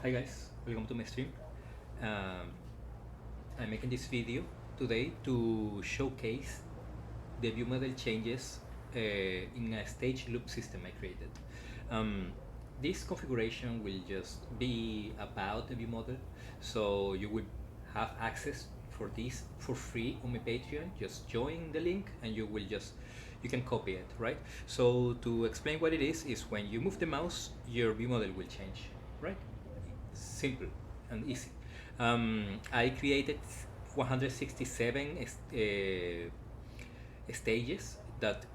Hi guys, welcome to my stream. Um, I'm making this video today to showcase the view model changes in a stage loop system I created. Um, this configuration will just be about the view model, so you will have access for this for free on my Patreon. Just join the link and you can copy it, right? So to explain what it is when you move the mouse, your view model will change, right? Simple and easy. I created 167 stages that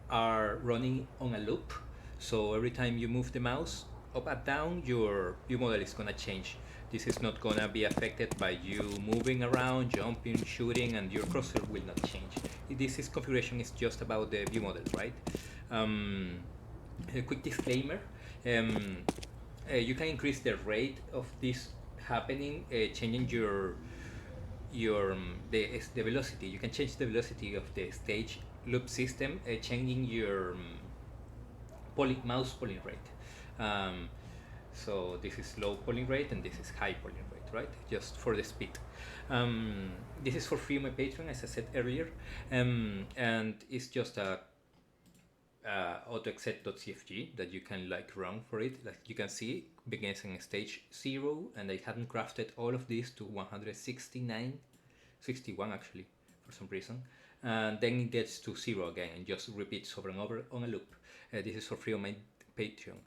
are running on a loop. So every time you move the mouse up and down, your view model is gonna change. This is not gonna be affected by you moving around, jumping, shooting, and your cursor will not change. Configuration is just about the view model, right? A quick disclaimer. Um, you can increase the rate of this happening, changing the velocity. You can change the velocity of the stage loop system, changing your mouse polling rate. Um, so this is low polling rate and this is high polling rate, right? Just for the speed. This is for free on my Patreon, as I said earlier, and it's just a autoexec.cfg that you can like run for it. Like you can see, begins in stage 0, and I hadn't crafted all of this to 169, 61 actually, for some reason, and then it gets to 0 again and just repeats over and over on a loop. This is for free on my Patreon.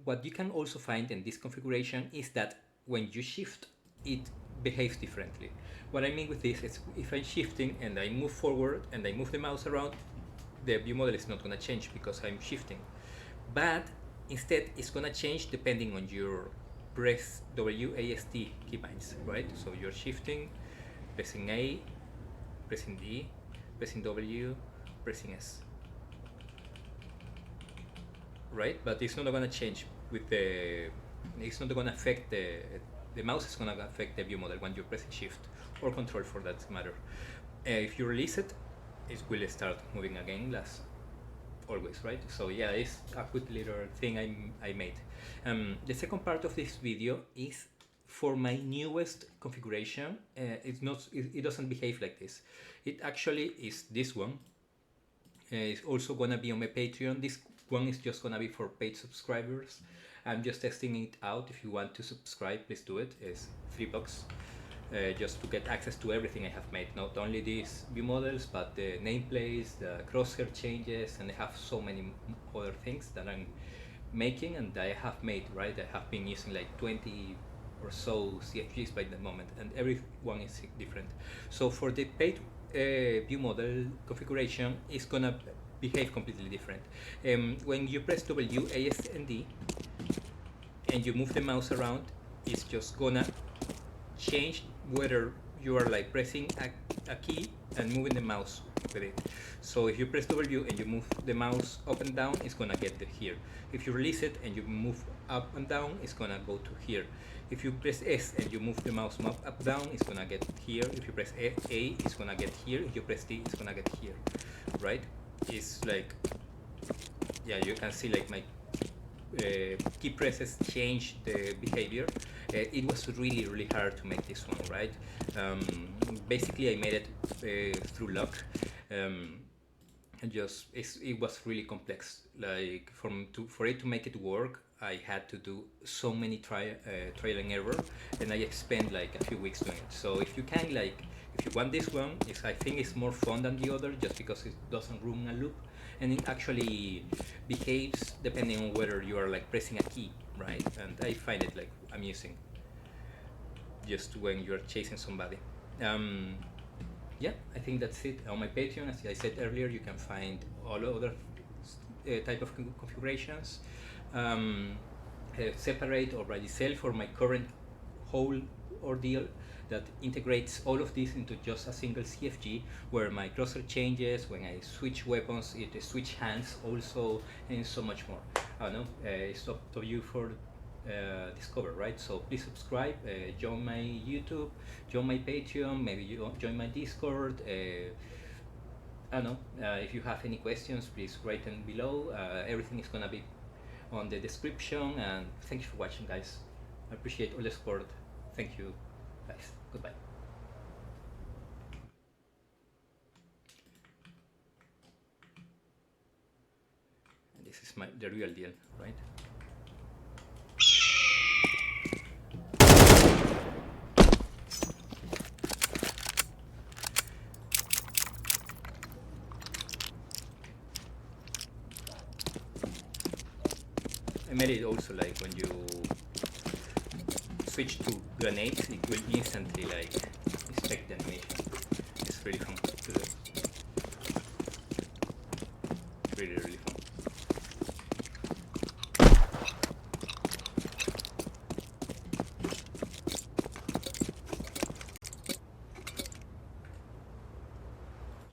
What you can also find in this configuration is that when you shift, it behaves differently. What I mean with this is if I'm shifting and I move forward and I move the mouse around, the view model is not going to change because I'm shifting. But instead, it's going to change depending on your press WASD keybinds, right? So you're shifting, pressing A, pressing D, pressing W, pressing S, right? But it's not going to change with the. It's not going to affect the mouse. Is going to affect the view model when you're pressing Shift or Control for that matter. If you release it, it will start moving again, as always, right? So yeah, it's a quick little thing I made. The second part of this video is for my newest configuration. It doesn't behave like this. It actually is this one. It's also gonna be on my Patreon. This one is just gonna be for paid subscribers. I'm just testing it out. If you want to subscribe, please do it. It's $3. Just to get access to everything I have made, not only these view models, but the nameplates, the crosshair changes, and I have so many other things that I'm making and I have made, right? I have been using like 20 or so CFGs by the moment, and every one is different. So for the paid view model configuration, it's gonna behave completely different. When you press W, A, S, and D, and you move the mouse around, it's just gonna change whether you are like pressing a key and moving the mouse with it. So if you press W and you move the mouse up and down, it's gonna get to here. If you release it and you move up and down, it's gonna go to here. If you press S and you move the mouse up down, it's gonna get here. If you press A, it's gonna get here. If you press D, it's gonna get here, right? It's like, yeah, you can see like my key presses change the behavior. It was really hard to make this one, right? Basically, I made it through luck. It was really complex. Like for it to make it work, I had to do so many trial and error, and I spent like a few weeks doing it. So if you want this one, I think it's more fun than the other, just because it doesn't run a loop, and it actually behaves depending on whether you are like pressing a key, right? And I find it like amusing, just when you're chasing somebody. Yeah, I think that's it. On my Patreon, as I said earlier, you can find all other type of configurations, separate or by itself, for my current whole ordeal that integrates all of this into just a single CFG, where my crosshair changes, when I switch weapons, it switch hands also, and so much more. I don't know, it's up to you for discover, right? So please subscribe, join my YouTube, join my Patreon, maybe you join my Discord. I don't know, if you have any questions, please write them below. Everything is gonna be on the description, and thank you for watching, guys. I appreciate all the support. Thank you, guys. Goodbye. And this is the real deal, right? I made it also like when you switch to grenades, it will instantly like inspect the animation. It's really fun to do. Really, really